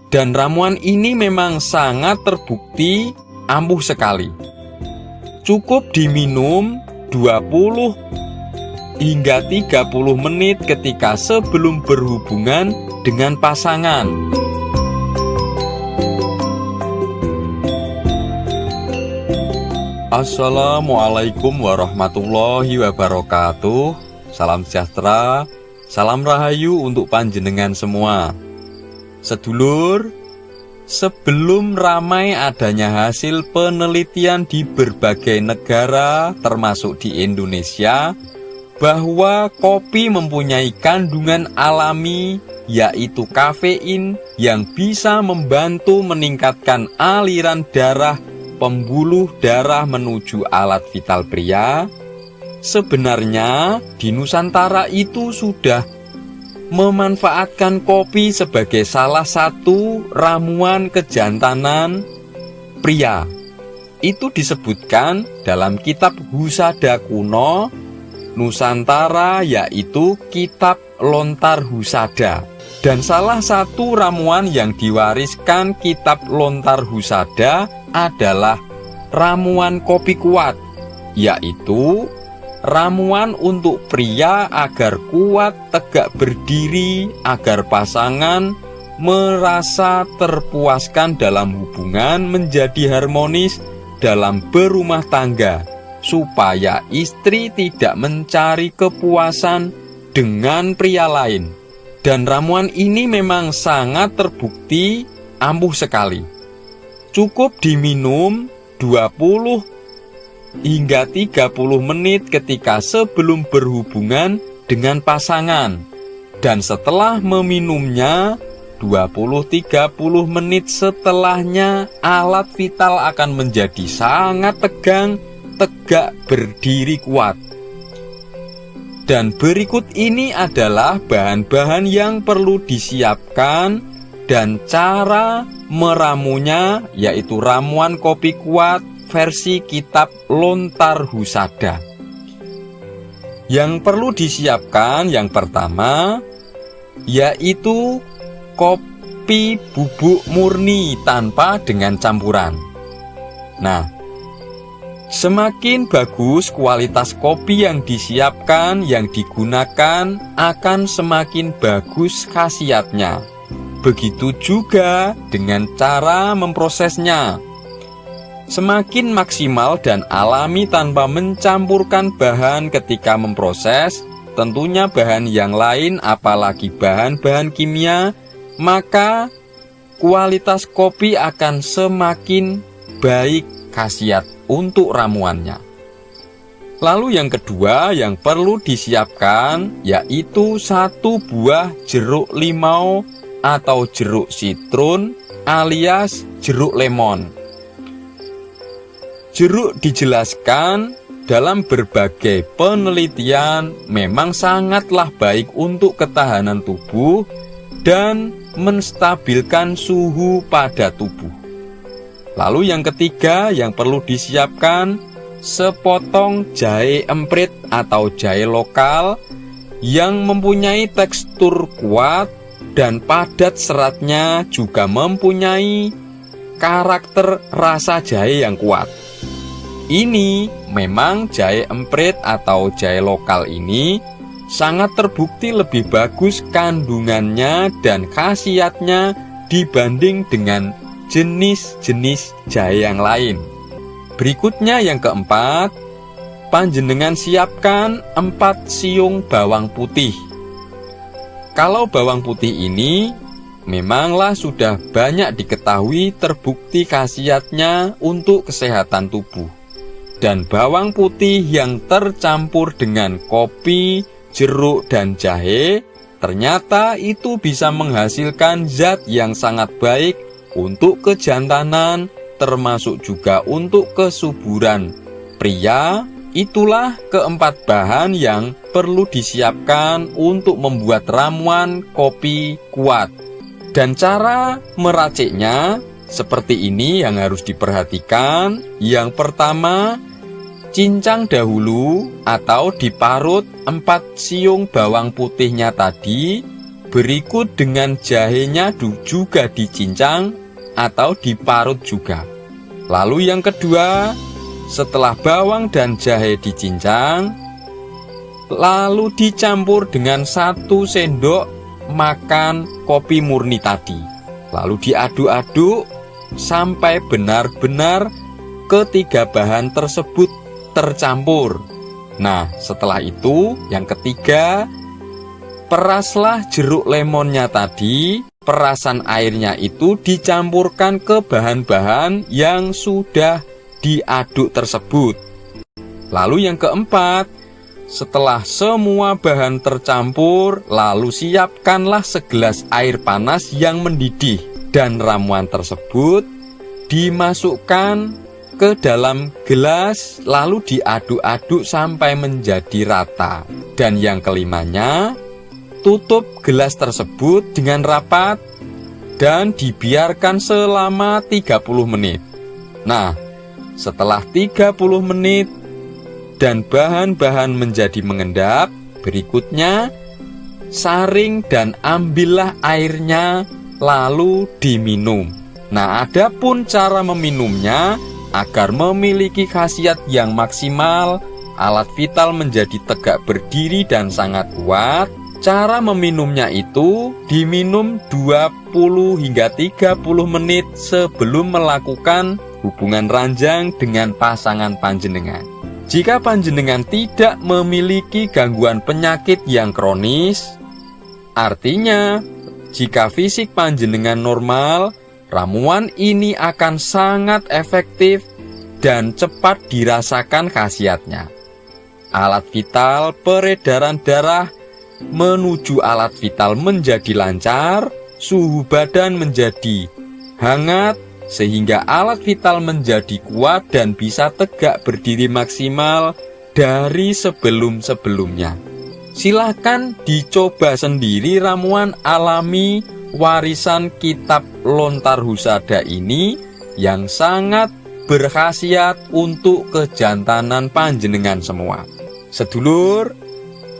Dan ramuan ini memang sangat terbukti ampuh sekali. Cukup diminum 20 hingga 30 menit ketika sebelum berhubungan dengan pasangan. Assalamualaikum warahmatullahi wabarakatuh. Salam sejahtera, salam rahayu untuk panjenengan semua. Sedulur, sebelum ramai adanya hasil penelitian di berbagai negara termasuk di Indonesia bahwa kopi mempunyai kandungan alami yaitu kafein yang bisa membantu meningkatkan aliran darah pembuluh darah menuju alat vital pria, sebenarnya di Nusantara itu sudah memanfaatkan kopi sebagai salah satu ramuan kejantanan pria. Itu disebutkan dalam kitab Husada kuno Nusantara, yaitu kitab Lontar Husada. Dan salah satu ramuan yang diwariskan kitab Lontar Husada adalah ramuan kopi kuat, yaitu ramuan untuk pria agar kuat tegak berdiri, agar pasangan merasa terpuaskan dalam hubungan, menjadi harmonis dalam berumah tangga, supaya istri tidak mencari kepuasan dengan pria lain. Dan ramuan ini memang sangat terbukti ampuh sekali. Cukup diminum 20 hingga 30 menit ketika sebelum berhubungan dengan pasangan. Dan setelah meminumnya 20-30 menit setelahnya, alat vital akan menjadi sangat tegang, tegak berdiri kuat. Dan berikut ini adalah bahan-bahan yang perlu disiapkan dan cara meramunya, yaitu ramuan kopi kuat versi kitab Lontar Husada. Yang perlu disiapkan yang pertama yaitu kopi bubuk murni tanpa dengan campuran. Nah, semakin bagus kualitas kopi yang disiapkan, yang digunakan, akan semakin bagus khasiatnya. Begitu juga dengan cara memprosesnya. Semakin maksimal dan alami tanpa mencampurkan bahan ketika memproses, tentunya bahan yang lain apalagi bahan-bahan kimia, maka kualitas kopi akan semakin baik khasiat untuk ramuannya. Lalu yang kedua yang perlu disiapkan yaitu 1 buah jeruk limau atau jeruk sitrun alias jeruk lemon. Jeruk dijelaskan dalam berbagai penelitian memang sangatlah baik untuk ketahanan tubuh dan menstabilkan suhu pada tubuh. Lalu yang ketiga yang perlu disiapkan sepotong jahe emprit atau jahe lokal yang mempunyai tekstur kuat dan padat seratnya, juga mempunyai karakter rasa jahe yang kuat. Ini memang jahe emprit atau jahe lokal ini sangat terbukti lebih bagus kandungannya dan khasiatnya dibanding dengan jenis-jenis jahe yang lain. Berikutnya yang keempat, panjenengan siapkan 4 siung bawang putih. Kalau bawang putih ini memanglah sudah banyak diketahui terbukti khasiatnya untuk kesehatan tubuh. Dan bawang putih yang tercampur dengan kopi, jeruk, dan jahe, ternyata itu bisa menghasilkan zat yang sangat baik untuk kejantanan, termasuk juga untuk kesuburan pria. Itulah keempat bahan yang perlu disiapkan untuk membuat ramuan kopi kuat. Dan cara meraciknya seperti ini yang harus diperhatikan. Yang pertama, cincang dahulu atau diparut 4 siung bawang putihnya tadi Berikut dengan jahenya juga dicincang atau diparut juga. Lalu yang kedua, setelah bawang dan jahe dicincang, lalu dicampur dengan 1 sendok makan kopi murni tadi. Lalu diaduk-aduk sampai benar-benar ketiga bahan tersebut tercampur. Nah, setelah itu yang ketiga, peraslah jeruk lemonnya tadi. Perasan airnya itu dicampurkan ke bahan-bahan yang sudah diaduk tersebut. Lalu yang keempat, setelah semua bahan tercampur, lalu siapkanlah segelas air panas yang mendidih, dan ramuan tersebut dimasukkan ke dalam gelas, lalu diaduk-aduk sampai menjadi rata. Dan yang kelimanya, tutup gelas tersebut dengan rapat dan dibiarkan selama 30 menit. Nah, setelah 30 menit dan bahan-bahan menjadi mengendap, berikutnya saring dan ambillah airnya lalu diminum. Nah, adapun cara meminumnya agar memiliki khasiat yang maksimal, alat vital menjadi tegak berdiri dan sangat kuat. Cara meminumnya itu diminum 20 hingga 30 menit sebelum melakukan hubungan ranjang dengan pasangan panjenengan. Jika panjenengan tidak memiliki gangguan penyakit yang kronis, artinya jika fisik panjenengan normal, ramuan ini akan sangat efektif dan cepat dirasakan khasiatnya. Alat vital peredaran darah menuju alat vital menjadi lancar, suhu badan menjadi hangat, sehingga alat vital menjadi kuat dan bisa tegak berdiri maksimal dari sebelum-sebelumnya. Silahkan dicoba sendiri ramuan alami warisan kitab Lontar Husada ini yang sangat berkhasiat untuk kejantanan panjenengan semua. Sedulur,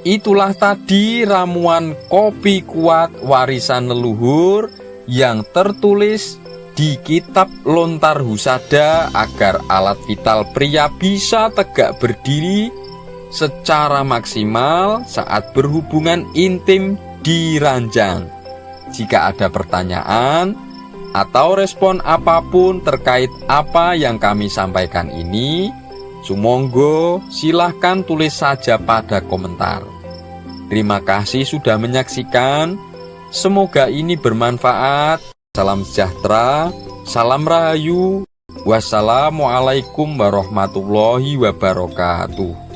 itulah tadi ramuan kopi kuat warisan leluhur yang tertulis di kitab Lontar Husada agar alat vital pria bisa tegak berdiri secara maksimal saat berhubungan intim di ranjang. Jika ada pertanyaan atau respon apapun terkait apa yang kami sampaikan ini, sumonggo silahkan tulis saja pada komentar. Terima kasih sudah menyaksikan. Semoga ini bermanfaat. Salam sejahtera, salam rahayu. Wassalamualaikum warahmatullahi wabarakatuh.